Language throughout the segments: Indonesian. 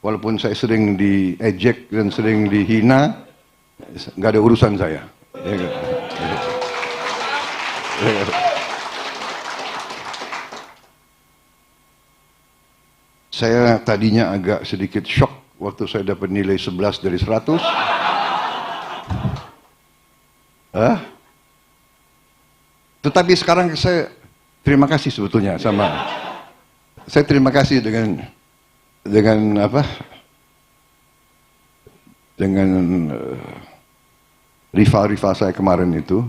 walaupun saya sering diejek dan sering dihina, nggak ada urusan saya. Saya tadinya agak sedikit shock waktu saya dapat nilai 11 dari 100. Tetapi sekarang saya terima kasih sebetulnya sama. Saya terima kasih dengan rival-rival saya kemarin itu.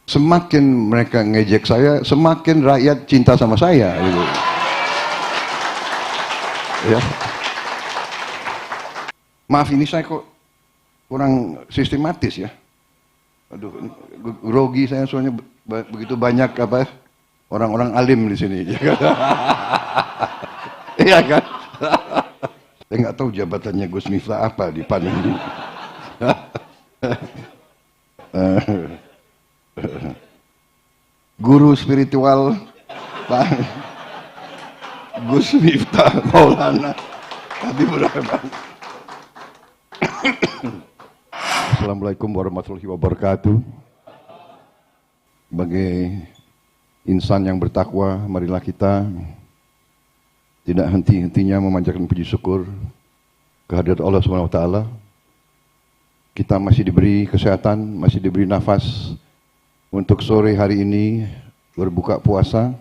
Semakin mereka ngejek saya, semakin rakyat cinta sama saya. Gitu. Ya. Maaf, ini saya kok kurang sistematis ya. Aduh, grogi saya soalnya begitu banyak orang-orang alim di sini. Iya kan? Saya nggak tahu jabatannya Gus Miftah apa di PAN ini. Guru spiritual Pak Gus Miftah Maulana Habibur Rahman. Assalamualaikum warahmatullahi wabarakatuh. Sebagai insan yang bertakwa, marilah kita tidak henti-hentinya memanjatkan puji syukur kehadirat Allah Subhanahu wa taala. Kita masih diberi kesehatan, masih diberi nafas untuk sore hari ini berbuka puasa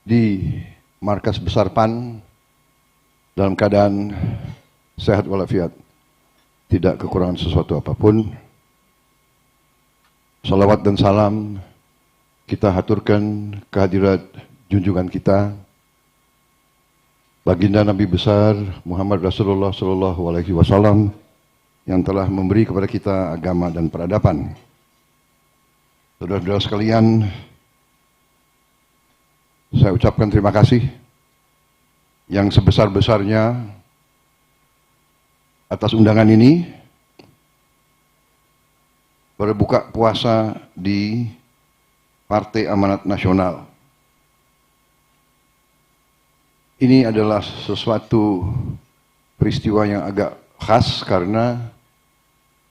di markas besar PAN dalam keadaan sehat walafiat, tidak kekurangan sesuatu apapun. Salawat dan salam kita haturkan kehadirat junjungan kita, baginda Nabi besar Muhammad Rasulullah Sallallahu Alaihi Wasallam yang telah memberi kepada kita agama dan peradaban. Saudara-saudara sekalian, saya ucapkan terima kasih yang sebesar-besarnya atas undangan ini berbuka puasa di Partai Amanat Nasional. Ini adalah sesuatu peristiwa yang agak khas karena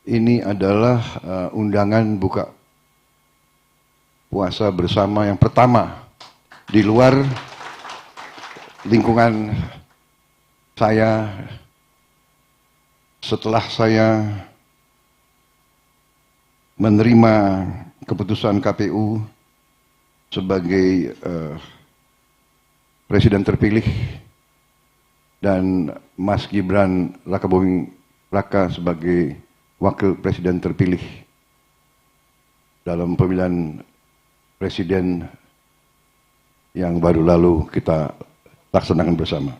ini adalah undangan buka puasa bersama yang pertama di luar lingkungan saya setelah saya menerima keputusan KPU sebagai presiden terpilih dan Mas Gibran Rakabuming Raka sebagai wakil presiden terpilih dalam pemilihan presiden yang baru lalu kita laksanakan bersama.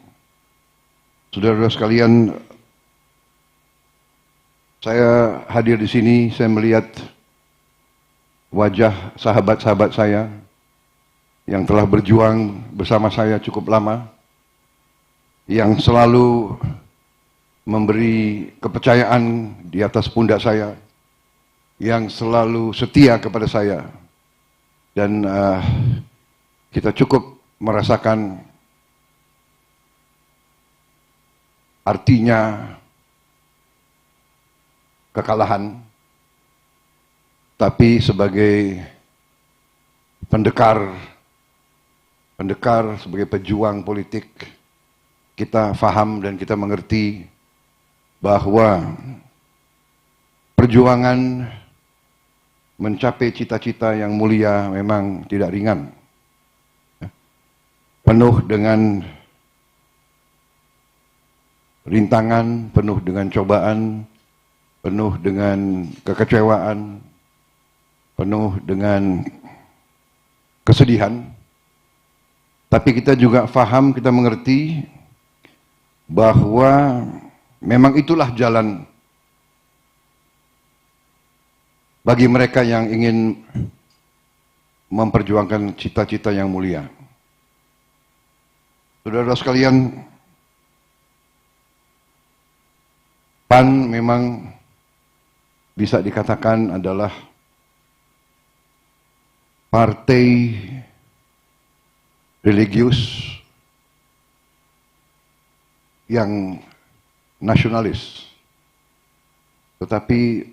Saudara-saudara sekalian, saya hadir di sini, saya melihat wajah sahabat-sahabat saya yang telah berjuang bersama saya cukup lama, yang selalu memberi kepercayaan di atas pundak saya, yang selalu setia kepada saya, dan kita cukup merasakan artinya kekalahan, tapi sebagai pendekar, sebagai pejuang politik, kita faham dan kita mengerti bahwa perjuangan mencapai cita-cita yang mulia memang tidak ringan. Penuh dengan rintangan, penuh dengan cobaan, penuh dengan kekecewaan, penuh dengan kesedihan. Tapi kita juga faham, kita mengerti bahwa memang itulah jalan bagi mereka yang ingin memperjuangkan cita-cita yang mulia. Saudara-saudara sekalian, PAN memang bisa dikatakan adalah partai religius yang nasionalis, tetapi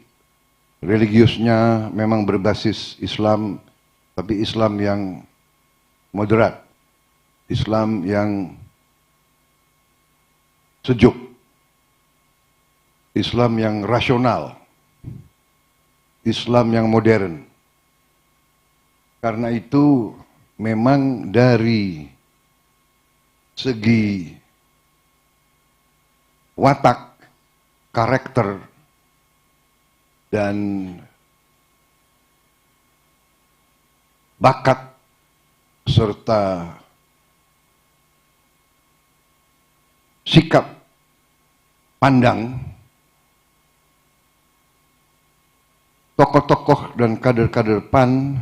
religiusnya memang berbasis Islam, tapi Islam yang moderat, Islam yang sejuk, Islam yang rasional, Islam yang modern. Karena itu memang dari segi watak, karakter, dan bakat serta sikap pandang tokoh-tokoh dan kader-kader PAN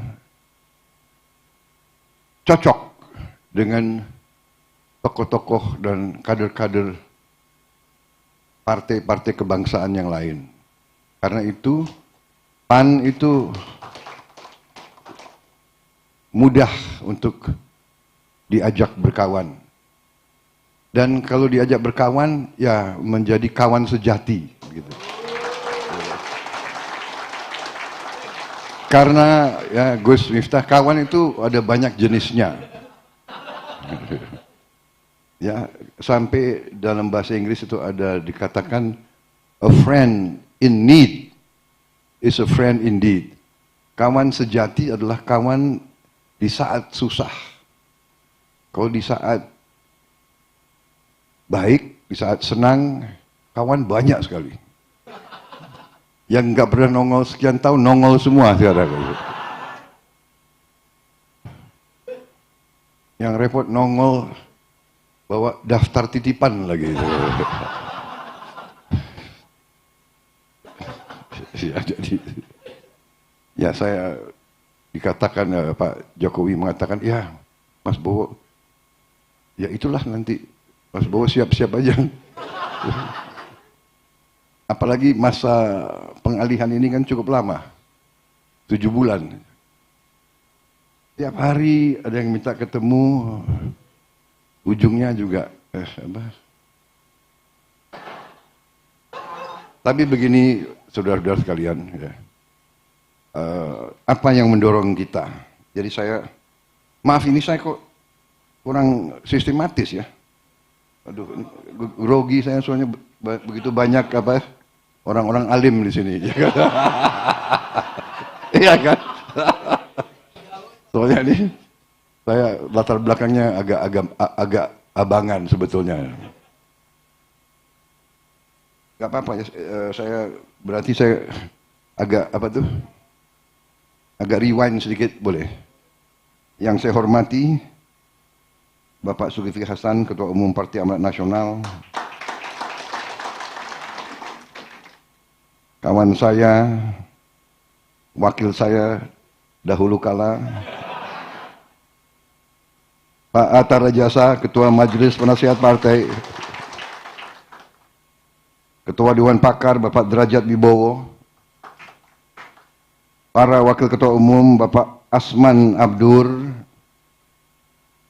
cocok dengan tokoh-tokoh dan kader-kader partai-partai kebangsaan yang lain. Karena itu PAN itu mudah untuk diajak berkawan. Dan kalau diajak berkawan, ya menjadi kawan sejati. Gitu. Karena ya Gus Miftah, kawan itu ada banyak jenisnya. Ya, sampai dalam bahasa Inggris itu ada dikatakan a friend in need is a friend indeed. Kawan sejati adalah kawan di saat susah. Kalau di saat baik, di saat senang, kawan banyak sekali. Yang nggak pernah nongol sekian tahun, nongol semua sekarang. Yang repot nongol, bawa daftar titipan lagi. Ya, jadi, ya saya dikatakan, Pak Jokowi mengatakan, ya Mas Bowo, ya itulah nanti, Mas Bowo siap-siap aja. Apalagi masa pengalihan ini kan cukup lama, 7 bulan. Tiap hari ada yang minta ketemu, ujungnya juga Tapi begini, saudara-saudara sekalian, ya. Apa yang mendorong kita? Jadi saya, maaf ini saya kok kurang sistematis ya. Aduh, grogi saya soalnya begitu banyak orang-orang alim di sini. Iya kan? Soalnya ini saya latar belakangnya agak abangan sebetulnya. Gak apa-apa ya, berarti saya agak agak rewind sedikit boleh. Yang saya hormati Bapak Zulkifli Hasan, Ketua Umum Partai Amanat Nasional, kawan saya, wakil saya dahulu kala, Pak Atta Rajasa, Ketua Majelis Penasihat Partai, Ketua Dewan Pakar Bapak Derajat Wibowo, para Wakil Ketua Umum Bapak Asman Abdur,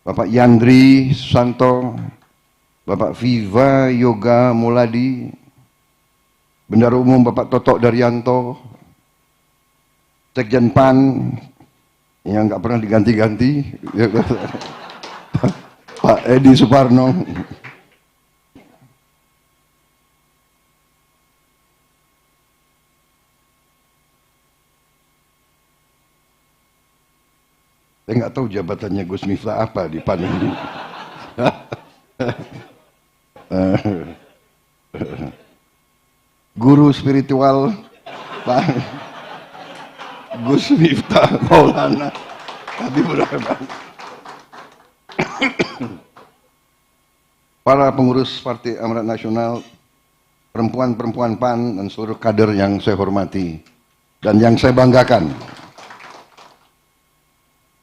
Bapak Yandri Susanto, Bapak Viva Yoga Muladi, Bendahara Umum Bapak Toto Daryanto, Sekjen PAN yang nggak pernah diganti-ganti, Pak Edi Suparno, saya nggak tahu jabatannya Gus Miftah apa di PAN ini. Guru spiritual Pak Gus Miftah Maulana Habibur Rahman. Para pengurus Partai Amanat Nasional, perempuan-perempuan PAN dan seluruh kader yang saya hormati dan yang saya banggakan.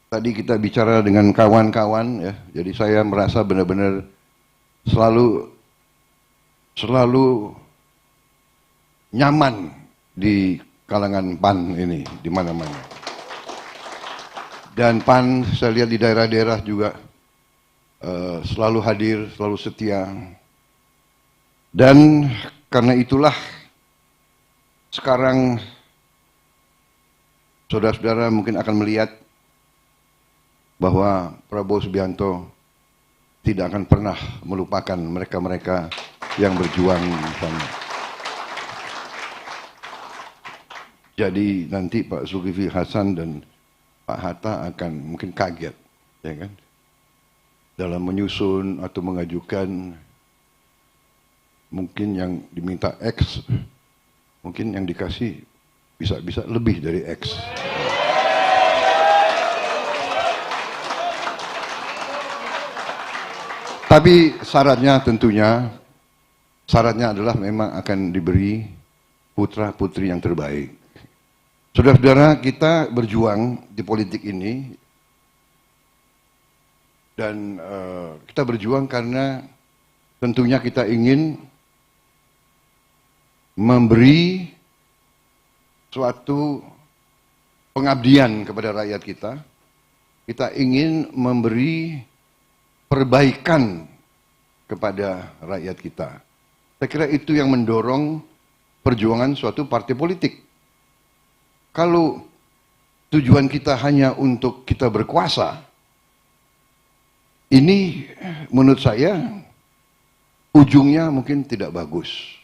Tadi kita bicara dengan kawan-kawan ya, jadi saya merasa benar-benar selalu nyaman di kalangan PAN ini di mana-mana. Dan PAN saya lihat di daerah-daerah juga selalu hadir, selalu setia. Dan karena itulah sekarang saudara-saudara mungkin akan melihat bahwa Prabowo Subianto tidak akan pernah melupakan mereka-mereka yang berjuang di sana. Jadi nanti Pak Zulkifli Hasan dan Pak Hatta akan mungkin kaget, ya kan, dalam menyusun atau mengajukan. Mungkin yang diminta X, mungkin yang dikasih bisa lebih dari X. Tapi syaratnya tentunya, syaratnya adalah memang akan diberi putra-putri yang terbaik. Saudara-saudara, kita berjuang di politik ini, dan kita berjuang karena tentunya kita ingin memberi suatu pengabdian kepada rakyat kita. Kita ingin memberi perbaikan kepada rakyat kita. Saya kira itu yang mendorong perjuangan suatu partai politik. Kalau tujuan kita hanya untuk kita berkuasa, ini menurut saya ujungnya mungkin tidak bagus.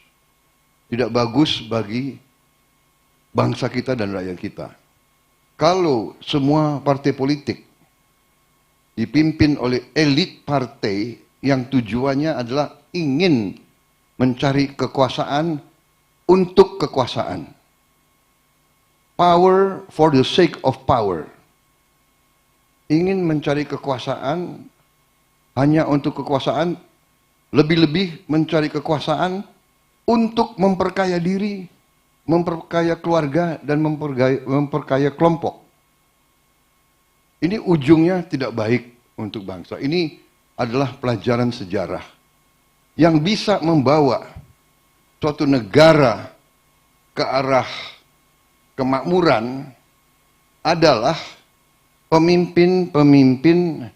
Tidak bagus bagi bangsa kita dan rakyat kita. Kalau semua partai politik dipimpin oleh elit partai yang tujuannya adalah ingin mencari kekuasaan untuk kekuasaan. Power for the sake of power. Ingin mencari kekuasaan hanya untuk kekuasaan, lebih-lebih mencari kekuasaan untuk memperkaya diri, memperkaya keluarga, dan memperkaya kelompok. Ini ujungnya tidak baik untuk bangsa. Ini adalah pelajaran sejarah yang bisa membawa suatu negara ke arah kemakmuran adalah pemimpin-pemimpin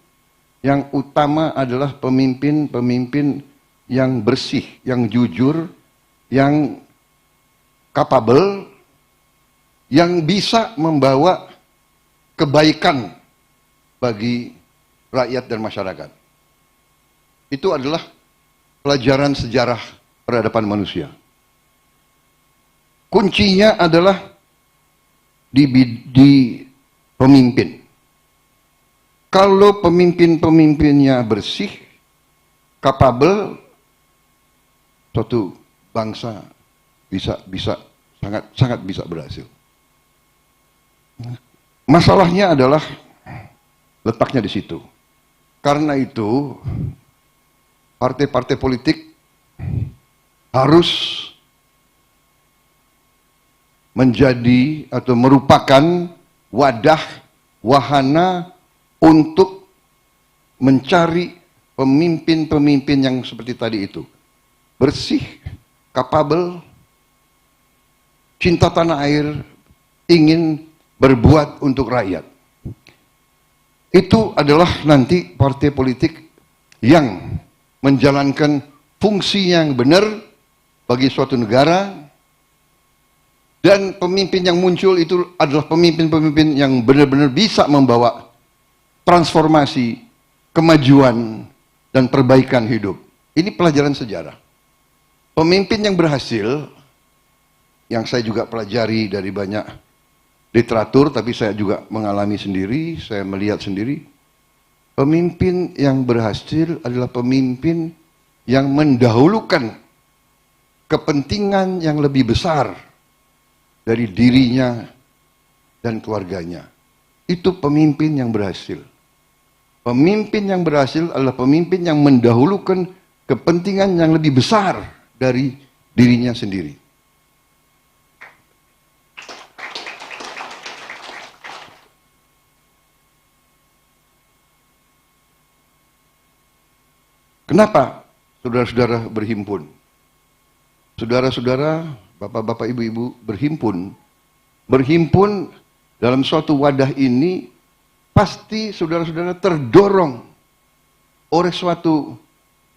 yang utama adalah pemimpin-pemimpin yang bersih, yang jujur, yang capable, yang bisa membawa kebaikan bagi rakyat dan masyarakat. Itu adalah pelajaran sejarah peradaban manusia. Kuncinya adalah di pemimpin. Kalau pemimpin-pemimpinnya bersih, capable, suatu bangsa bisa sangat bisa berhasil. Masalahnya adalah letaknya di situ. Karena itu partai-partai politik harus menjadi atau merupakan wadah, wahana untuk mencari pemimpin-pemimpin yang seperti tadi itu. Bersih, capable, cinta tanah air, ingin berbuat untuk rakyat. Itu adalah nanti partai politik yang menjalankan fungsi yang benar bagi suatu negara, dan pemimpin yang muncul itu adalah pemimpin-pemimpin yang benar-benar bisa membawa transformasi, kemajuan, dan perbaikan hidup. Ini pelajaran sejarah. Pemimpin yang berhasil, yang saya juga pelajari dari banyak literatur, tapi saya juga mengalami sendiri, saya melihat sendiri, pemimpin yang berhasil adalah pemimpin yang mendahulukan kepentingan yang lebih besar dari dirinya dan keluarganya. Itu pemimpin yang berhasil. Pemimpin yang berhasil adalah pemimpin yang mendahulukan kepentingan yang lebih besar dari dirinya sendiri. Kenapa saudara-saudara berhimpun? Saudara-saudara, bapak-bapak, ibu-ibu berhimpun dalam suatu wadah ini, pasti saudara-saudara terdorong oleh suatu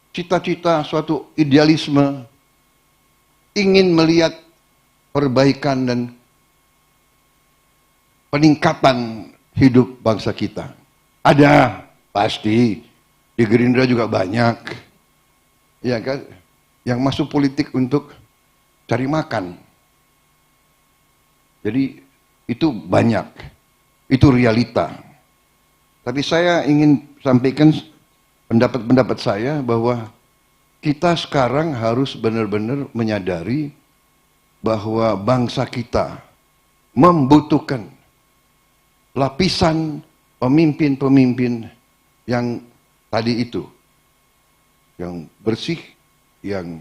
cita-cita, suatu idealisme ingin melihat perbaikan dan peningkatan hidup bangsa kita. Ada, pasti. Di Gerindra juga banyak. Ya kan? Yang masuk politik untuk cari makan. Jadi itu banyak. Itu realita. Tapi saya ingin sampaikan pendapat-pendapat saya bahwa kita sekarang harus benar-benar menyadari bahwa bangsa kita membutuhkan lapisan pemimpin-pemimpin yang tadi itu, yang bersih, yang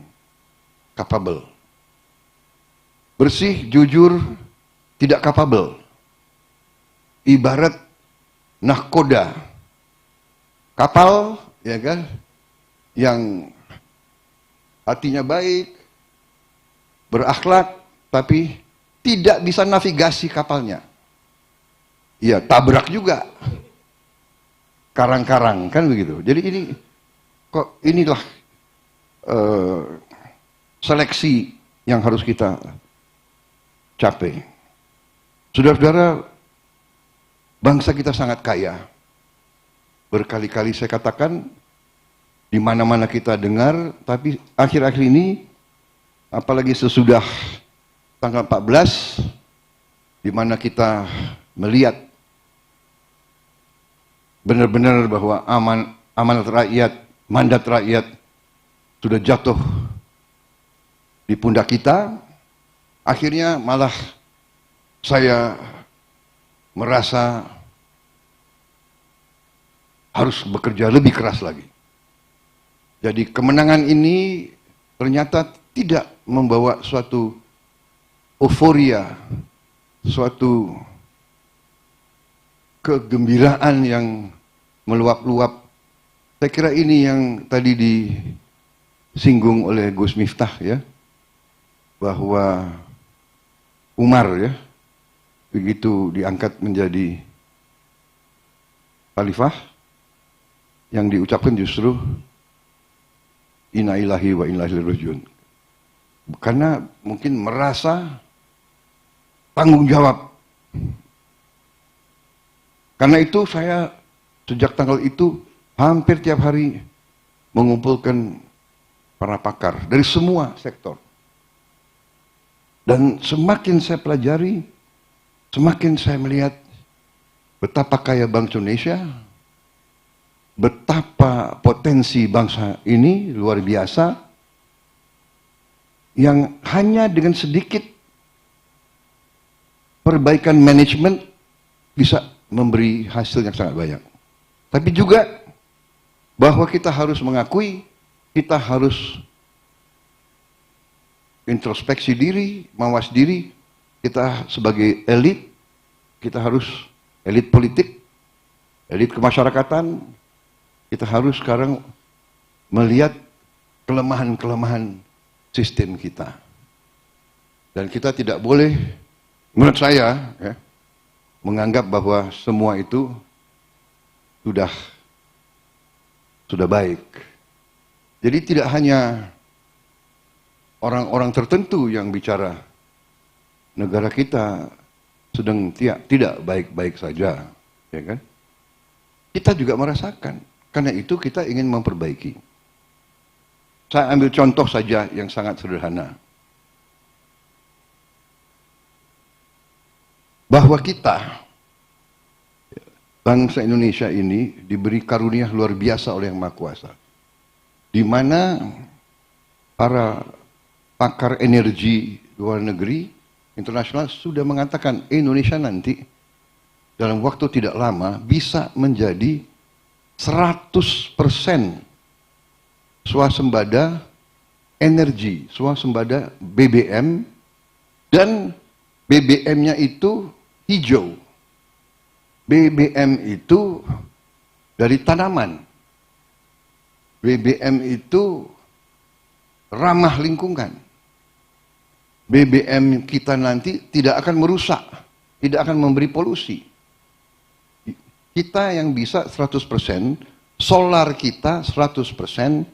capable. Bersih, jujur, tidak capable. Ibarat nahkoda, kapal, ya kan, yang hatinya baik, berakhlak, tapi tidak bisa navigasi kapalnya. Ya, tabrak juga. Karang-karang, kan begitu. Jadi ini, kok inilah seleksi yang harus kita capai. Saudara-saudara, bangsa kita sangat kaya. Berkali-kali saya katakan, di mana-mana kita dengar, tapi akhir-akhir ini, apalagi sesudah tanggal 14, di mana kita melihat benar-benar bahwa amanat rakyat, mandat rakyat sudah jatuh di pundak kita, akhirnya malah saya merasa harus bekerja lebih keras lagi. Jadi kemenangan ini ternyata tidak membawa suatu euforia, suatu kegembiraan yang meluap-luap. Saya kira ini yang tadi disinggung oleh Gus Miftah, ya, bahwa Umar, ya, begitu diangkat menjadi khalifah, yang diucapkan justru inna ilahi wa inna ilaihi rajiun. Karena mungkin merasa tanggung jawab. Karena itu saya sejak tanggal itu hampir tiap hari mengumpulkan para pakar dari semua sektor. Dan semakin saya pelajari, semakin saya melihat betapa kaya bangsa Indonesia, betapa potensi bangsa ini luar biasa, yang hanya dengan sedikit perbaikan manajemen bisa memberi hasil yang sangat banyak. Tapi juga bahwa kita harus mengakui, kita harus introspeksi diri, mawas diri, kita sebagai elit, kita harus elit politik, elit kemasyarakatan, kita harus sekarang melihat kelemahan-kelemahan sistem kita. Dan kita tidak boleh, menurut saya, ya, menganggap bahwa semua itu sudah baik. Jadi tidak hanya orang-orang tertentu yang bicara negara kita sedang tidak baik-baik saja, ya kan? Kita juga merasakan. Karena itu kita ingin memperbaiki. Saya ambil contoh saja yang sangat sederhana. Bahwa kita, bangsa Indonesia ini diberi karunia luar biasa oleh Yang Maha Kuasa. Di mana para pakar energi luar negeri, internasional sudah mengatakan Indonesia nanti dalam waktu tidak lama bisa menjadi 100% swasembada energi, swasembada BBM, dan BBM-nya itu hijau. BBM itu dari tanaman. BBM itu ramah lingkungan. BBM kita nanti tidak akan merusak, tidak akan memberi polusi. Kita yang bisa 100%, solar kita 100%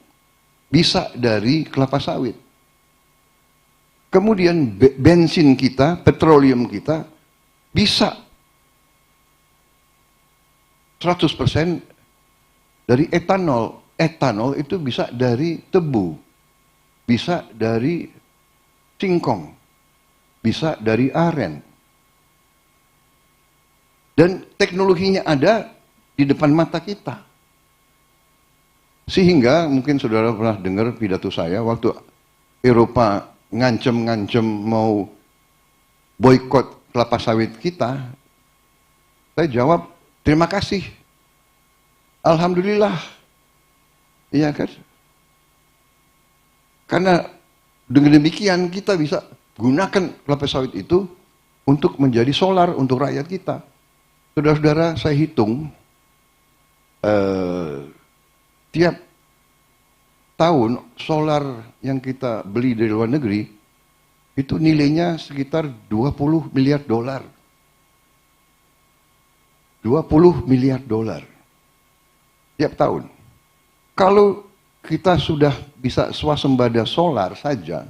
bisa dari kelapa sawit. Kemudian bensin kita, petroleum kita bisa 100% dari etanol. Etanol itu bisa dari tebu, bisa dari singkong, bisa dari aren. Dan teknologinya ada di depan mata kita. Sehingga mungkin saudara pernah dengar pidato saya waktu Eropa ngancem-ngancem mau boikot kelapa sawit kita. Saya jawab, terima kasih. Alhamdulillah. Iya kan? Karena dengan demikian kita bisa gunakan kelapa sawit itu untuk menjadi solar untuk rakyat kita. Saudara-saudara, saya hitung tiap tahun solar yang kita beli dari luar negeri itu nilainya sekitar 20 miliar dolar. 20 miliar dolar tiap tahun. Kalau kita sudah bisa swasembada solar saja,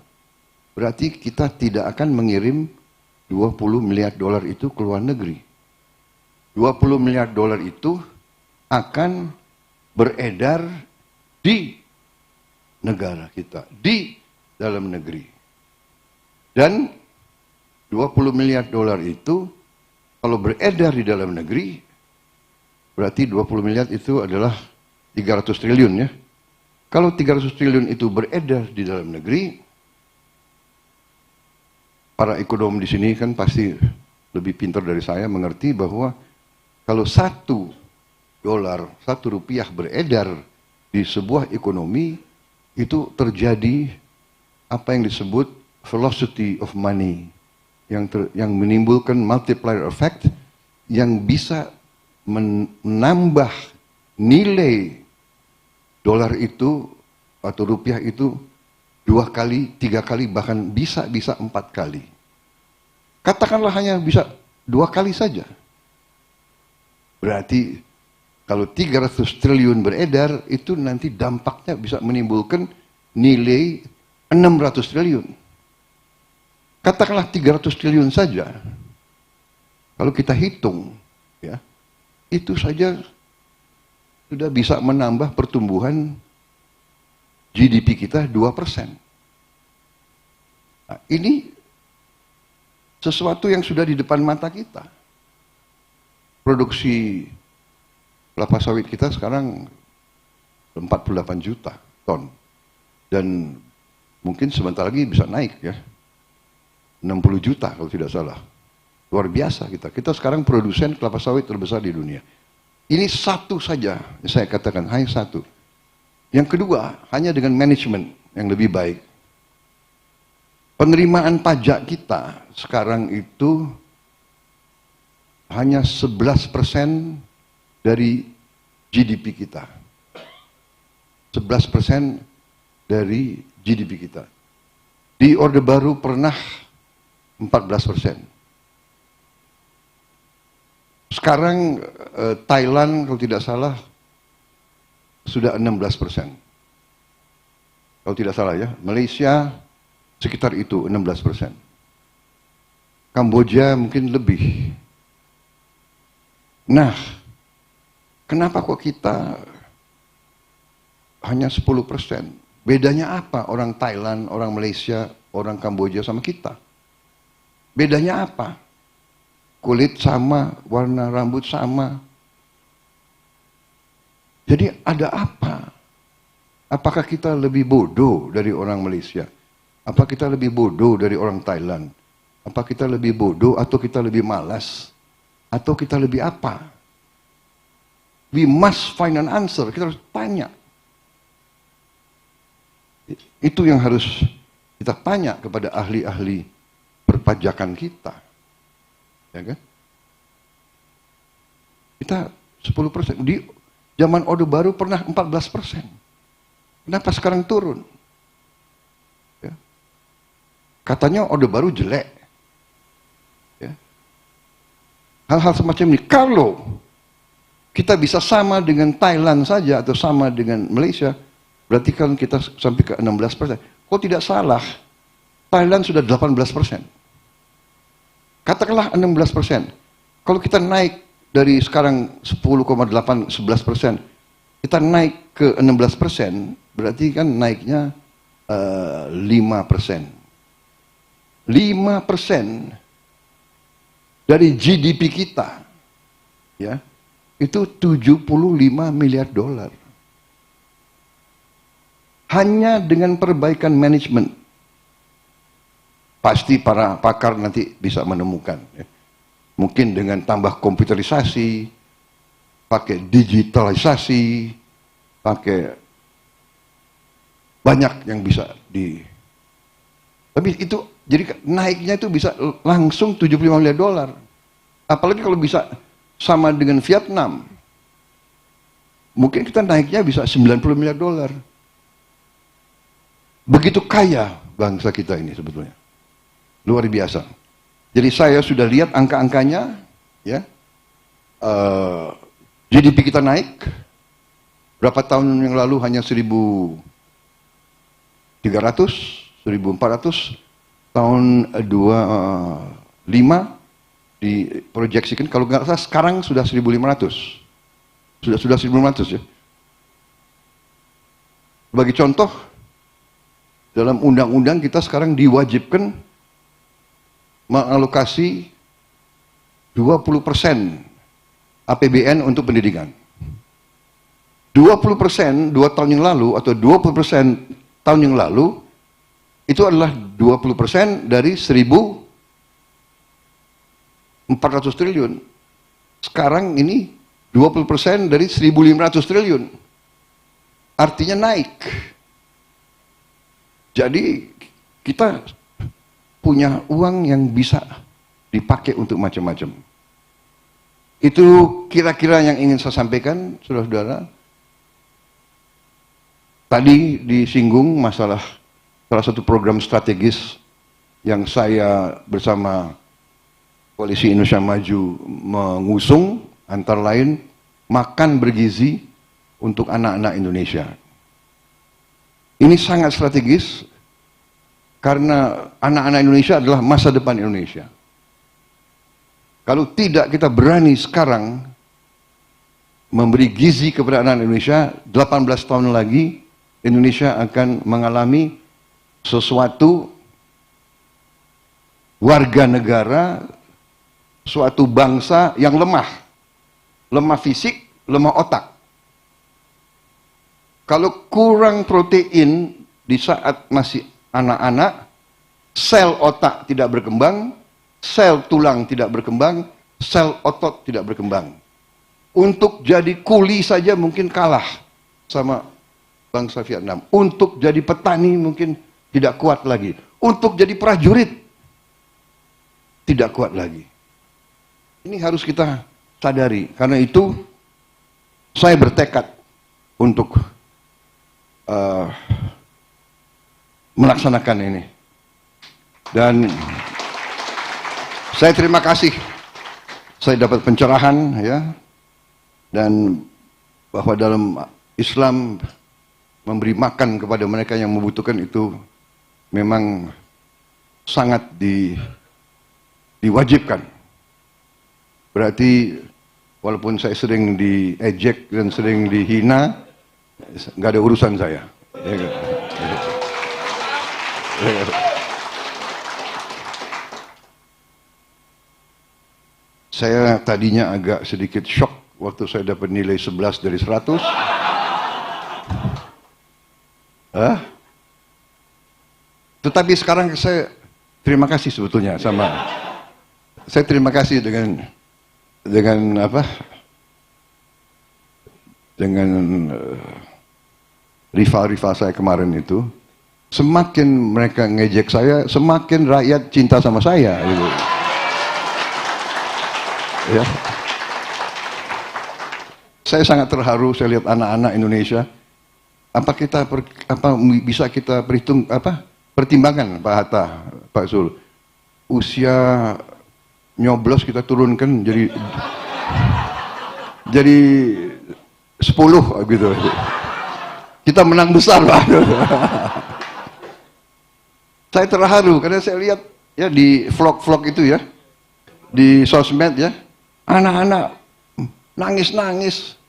berarti kita tidak akan mengirim 20 miliar dolar itu ke luar negeri. 20 miliar dolar itu akan beredar di negara kita, di dalam negeri. Dan 20 miliar dolar itu kalau beredar di dalam negeri, berarti 20 miliar itu adalah 300 triliun ya. Kalau 300 triliun itu beredar di dalam negeri, para ekonom di sini kan pasti lebih pintar dari saya mengerti bahwa kalau $1 1 rupiah beredar di sebuah ekonomi, itu terjadi apa yang disebut velocity of money, yang menimbulkan multiplier effect yang bisa menambah nilai dolar itu atau rupiah itu 2 kali, 3 kali, bahkan bisa 4 kali. Katakanlah hanya bisa 2 kali saja. Berarti kalau 300 triliun beredar, itu nanti dampaknya bisa menimbulkan nilai 600 triliun. Katakanlah 300 triliun saja. Kalau kita hitung, ya, itu saja sudah bisa menambah pertumbuhan GDP kita 2%. Nah, ini sesuatu yang sudah di depan mata kita. Produksi kelapa sawit kita sekarang 48 juta ton. Dan mungkin sebentar lagi bisa naik ya. 60 juta kalau tidak salah. Luar biasa kita. Kita sekarang produsen kelapa sawit terbesar di dunia. Ini satu saja, saya katakan hanya satu. Yang kedua, hanya dengan manajemen yang lebih baik. Penerimaan pajak kita sekarang itu hanya 11% dari GDP kita. 11% dari GDP kita. Di Orde Baru pernah 14%. Sekarang Thailand kalau tidak salah sudah 16%. Kalau tidak salah ya, Malaysia sekitar itu 16%. Kamboja mungkin lebih. Nah, kenapa kok kita hanya 10%? Bedanya apa orang Thailand, orang Malaysia, orang Kamboja sama kita? Bedanya apa? Kulit sama, warna rambut sama. Jadi ada apa? Apakah kita lebih bodoh dari orang Malaysia? Apa kita lebih bodoh dari orang Thailand? Apa kita lebih bodoh atau kita lebih malas? Atau kita lebih apa? We must find an answer. Kita harus tanya. Itu yang harus kita tanya kepada ahli-ahli perpajakan kita. Ya kan? Kita 10%. Di zaman Orde Baru pernah 14%. Kenapa sekarang turun? Ya. Katanya Orde Baru jelek. Ya. Hal-hal semacam ini. Kalau kita bisa sama dengan Thailand saja atau sama dengan Malaysia, berarti kan kita sampai ke 16%. Kok tidak salah? Thailand sudah 18%. Katakanlah 16%. Kalau kita naik dari sekarang 10,8, 11%, kita naik ke 16%, berarti kan naiknya 5%. 5% dari GDP kita, ya, itu 75 miliar dolar. Hanya dengan perbaikan manajemen. Pasti para pakar nanti bisa menemukan. Ya. Mungkin dengan tambah komputerisasi, pakai digitalisasi, pakai banyak yang bisa di. Tapi itu jadi naiknya itu bisa langsung 75 miliar dolar. Apalagi kalau bisa sama dengan Vietnam. Mungkin kita naiknya bisa 90 miliar dolar. Begitu kaya bangsa kita ini sebetulnya. Luar biasa. Jadi saya sudah lihat angka-angkanya, ya. GDP kita naik. Berapa tahun yang lalu hanya 1.300, 1.400. Tahun 25 diproyeksikan, kalau nggak salah sekarang sudah 1.500. Sudah 1.500 ya. Sebagai contoh, dalam undang-undang kita sekarang diwajibkan mengalokasi 20% APBN untuk pendidikan. 20% 2 tahun yang lalu atau 20% tahun yang lalu itu adalah 20% dari 1.400 triliun. Sekarang ini 20% dari 1.500 triliun. Artinya naik. Jadi kita punya uang yang bisa dipakai untuk macam-macam. Itu kira-kira yang ingin saya sampaikan, saudara-saudara. Tadi disinggung masalah salah satu program strategis yang saya bersama Koalisi Indonesia Maju mengusung, antara lain makan bergizi untuk anak-anak Indonesia. Ini sangat strategis karena anak-anak Indonesia adalah masa depan Indonesia. Kalau tidak kita berani sekarang memberi gizi kepada anak Indonesia, 18 tahun lagi Indonesia akan mengalami sesuatu warga negara, suatu bangsa yang lemah. Lemah fisik, lemah otak. Kalau kurang protein di saat masih anak-anak, sel otak tidak berkembang, sel tulang tidak berkembang, sel otot tidak berkembang. Untuk jadi kuli saja mungkin kalah sama bangsa Vietnam. Untuk jadi petani mungkin tidak kuat lagi. Untuk jadi prajurit tidak kuat lagi. Ini harus kita sadari. Karena itu saya bertekad untuk melaksanakan ini. Dan saya terima kasih saya dapat pencerahan, ya, dan bahwa dalam Islam memberi makan kepada mereka yang membutuhkan itu memang sangat diwajibkan. Berarti walaupun saya sering diejek dan sering dihina, nggak ada urusan saya. Saya tadinya agak sedikit shock waktu saya dapat nilai 11 dari 100. Tetapi sekarang saya terima kasih sebetulnya sama. Saya terima kasih dengan apa? Dengan rival-rival saya kemarin itu. Semakin mereka ngejek saya, semakin rakyat cinta sama saya. Gitu. Ya. Saya sangat terharu saya lihat anak-anak Indonesia. Apa bisa kita pertimbangkan Pak Hatta, Pak Zul, usia nyoblos kita turunkan jadi 10 gitu. Kita menang besar, Pak. Saya terharu karena saya lihat ya di vlog-vlog itu ya, di sosmed ya, anak-anak nangis-nangis,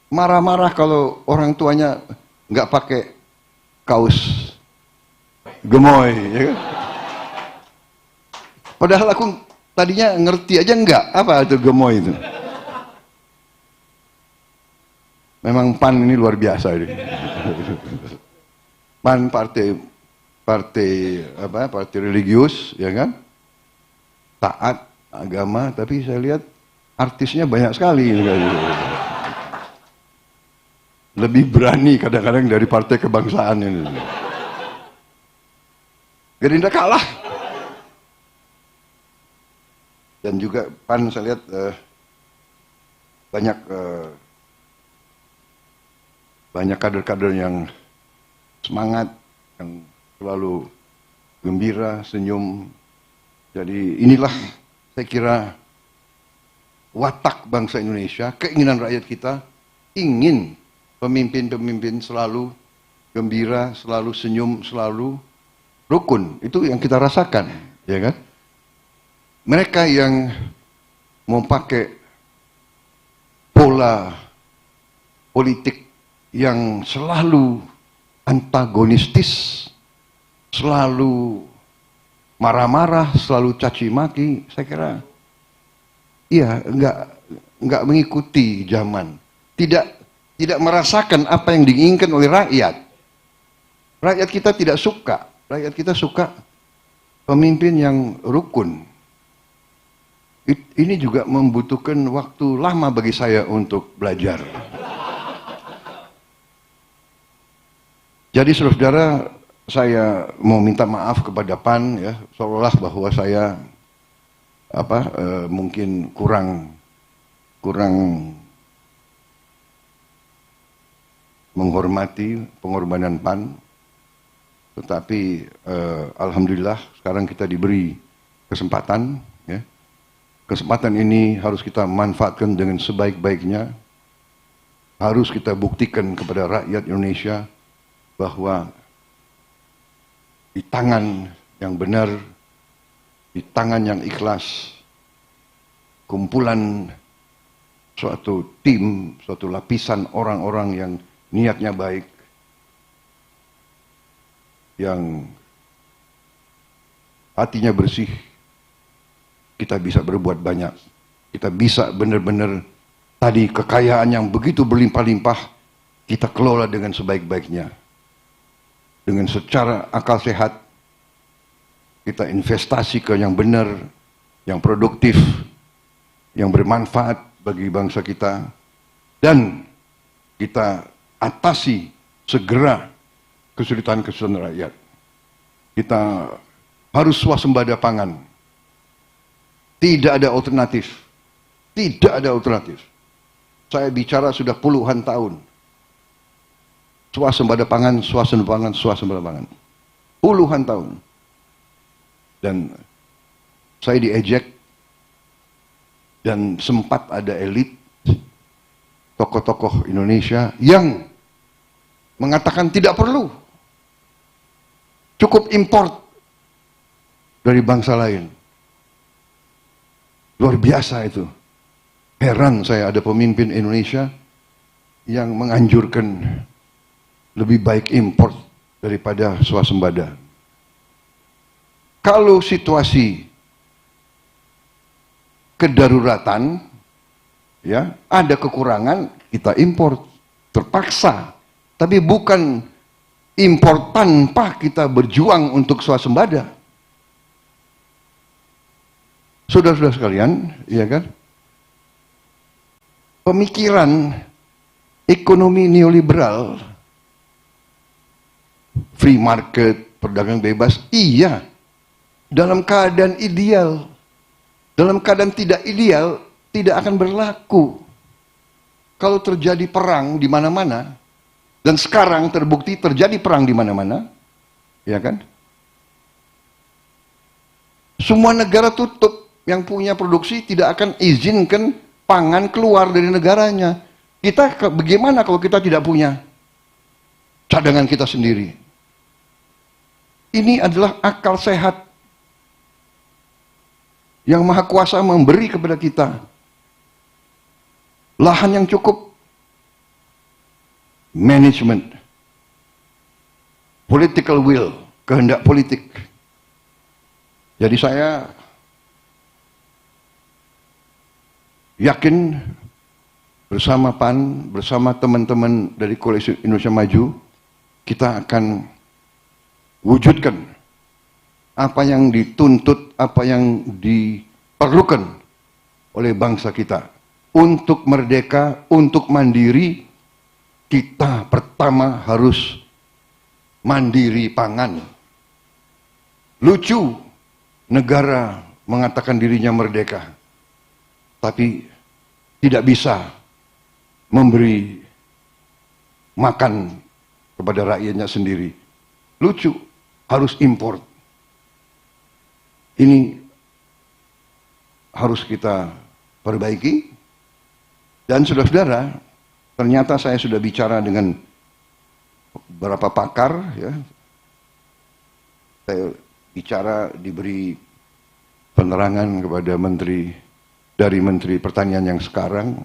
marah-marah kalau orang tuanya nggak pakai kaos gemoy, ya kan? Padahal aku tadinya ngerti aja nggak apa itu gemoy itu. Memang PAN ini luar biasa ini. PAN partai religius, ya kan? Taat agama, tapi saya lihat artisnya banyak sekali. Lebih berani kadang-kadang dari partai kebangsaan ini. Gerindra kalah. Dan juga PAN saya lihat banyak kader-kader yang semangat, yang selalu gembira, senyum. Jadi inilah saya kira watak bangsa Indonesia, keinginan rakyat kita ingin pemimpin-pemimpin selalu gembira, selalu senyum, selalu rukun. Itu yang kita rasakan, ya kan? Mereka yang mau pakai pola politik yang selalu antagonistis, selalu marah-marah, selalu caci maki, saya kira iya nggak mengikuti zaman, tidak merasakan apa yang diinginkan oleh rakyat. Rakyat kita tidak suka, rakyat kita suka pemimpin yang rukun. Ini juga membutuhkan waktu lama bagi saya untuk belajar. Jadi saudara-saudara, saya mau minta maaf kepada PAN ya, seolah bahwa saya mungkin kurang menghormati pengorbanan PAN. Tetapi alhamdulillah sekarang kita diberi kesempatan ya. Kesempatan ini harus kita manfaatkan dengan sebaik-baiknya. Harus kita buktikan kepada rakyat Indonesia bahwa di tangan yang benar, di tangan yang ikhlas, kumpulan suatu tim, suatu lapisan orang-orang yang niatnya baik, yang hatinya bersih, kita bisa berbuat banyak. Kita bisa benar-benar tadi kekayaan yang begitu berlimpah-limpah kita kelola dengan sebaik-baiknya. Dengan secara akal sehat, kita investasi ke yang benar, yang produktif, yang bermanfaat bagi bangsa kita, dan kita atasi segera kesulitan-kesulitan rakyat. Kita harus swasembada pangan. Tidak ada alternatif. Tidak ada alternatif. Saya bicara sudah puluhan tahun. Swasembada pangan, swasembada pangan, swasembada pangan. Puluhan tahun. Dan saya diejek. Dan sempat ada elit, tokoh-tokoh Indonesia yang mengatakan tidak perlu. Cukup import dari bangsa lain. Luar biasa itu. Heran saya ada pemimpin Indonesia yang menganjurkan lebih baik import daripada swasembada. Kalau situasi kedaruratan, ya ada kekurangan, kita import terpaksa. Tapi bukan import tanpa kita berjuang untuk swasembada. Saudara-saudara sekalian, ya kan? Pemikiran ekonomi neoliberal, free market, perdagangan bebas, iya. Dalam keadaan ideal. Dalam keadaan tidak ideal, tidak akan berlaku. Kalau terjadi perang di mana-mana, dan sekarang terbukti terjadi perang di mana-mana, ya kan? Semua negara tutup. Yang punya produksi tidak akan izinkan pangan keluar dari negaranya. Kita bagaimana kalau kita tidak punya cadangan kita sendiri? Ini adalah akal sehat yang Maha Kuasa memberi kepada kita. Lahan yang cukup, manajemen, political will, kehendak politik. Jadi saya yakin bersama PAN, bersama teman-teman dari Koalisi Indonesia Maju, kita akan wujudkan apa yang dituntut, apa yang diperlukan oleh bangsa kita. Untuk merdeka, untuk mandiri, kita pertama harus mandiri pangan. Lucu, negara mengatakan dirinya merdeka, tapi tidak bisa memberi makan kepada rakyatnya sendiri. Lucu, harus import. Ini harus kita perbaiki. Dan saudara-saudara, ternyata saya sudah bicara dengan beberapa pakar, ya. Saya bicara, diberi penerangan kepada Menteri Pertanian yang sekarang,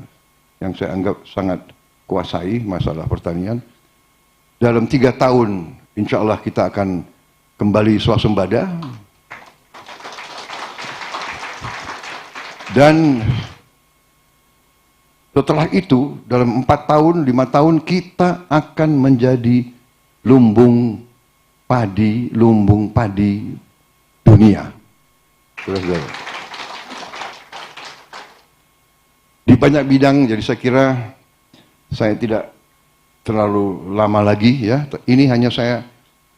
yang saya anggap sangat kuasai masalah pertanian. Dalam 3 tahun, insya Allah kita akan kembali swasembada. Dan setelah itu, dalam 4 tahun, 5 tahun, kita akan menjadi lumbung padi dunia. Saudara-saudara. Di banyak bidang, jadi saya kira saya tidak terlalu lama lagi, ya. Ini hanya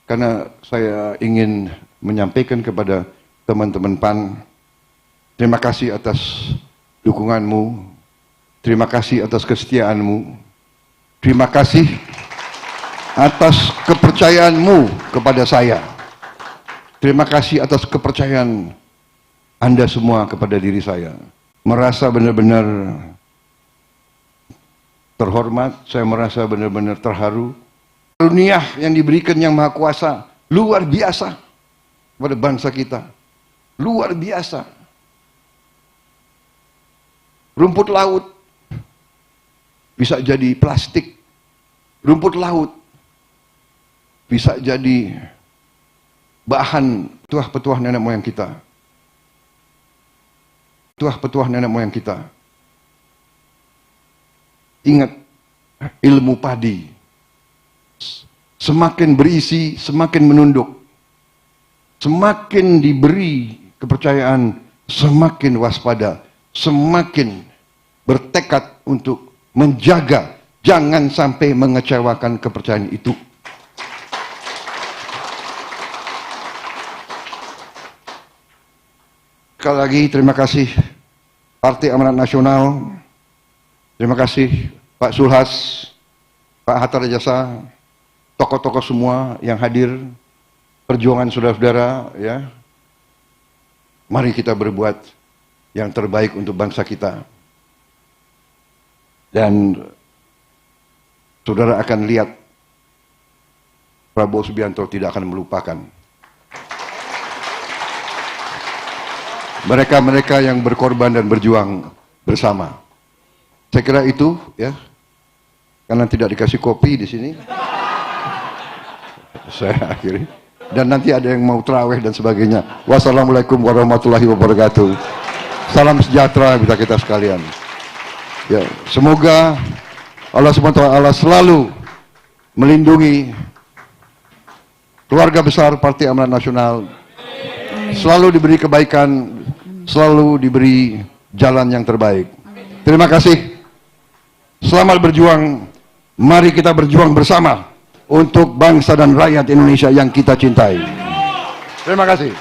karena saya ingin menyampaikan kepada teman-teman PAN, terima kasih atas dukunganmu, terima kasih atas kesetiaanmu, terima kasih atas kepercayaanmu kepada saya, terima kasih atas kepercayaan Anda semua kepada diri saya. Merasa benar-benar terhormat, saya merasa benar-benar terharu. Karunia yang diberikan Yang Maha Kuasa luar biasa kepada bangsa kita, luar biasa. Rumput laut bisa jadi plastik, rumput laut bisa jadi bahan petuah-petuah nenek moyang kita. Petuah-petuah nenek moyang kita. Ingat, ilmu padi semakin berisi, semakin menunduk. Semakin diberi kepercayaan, semakin waspada, semakin bertekad untuk menjaga, jangan sampai mengecewakan kepercayaan itu. Sekali lagi terima kasih Partai Amanat Nasional, terima kasih Pak Sulhas, Pak Hatta Rajasa, tokoh-tokoh semua yang hadir, perjuangan saudara-saudara, ya. Mari kita berbuat yang terbaik untuk bangsa kita. Dan saudara akan lihat Prabowo Subianto tidak akan melupakan mereka-mereka yang berkorban dan berjuang bersama. Saya kira itu, ya. Karena tidak dikasih kopi di sini, saya akhiri. Dan nanti ada yang mau tarawih dan sebagainya. Wassalamualaikum warahmatullahi wabarakatuh. Salam sejahtera bagi kita sekalian. Ya, semoga Allah SWT selalu melindungi keluarga besar Partai Amanat Nasional, selalu diberi kebaikan, selalu diberi jalan yang terbaik. Terima kasih. Selamat berjuang. Mari kita berjuang bersama untuk bangsa dan rakyat Indonesia yang kita cintai. Terima kasih.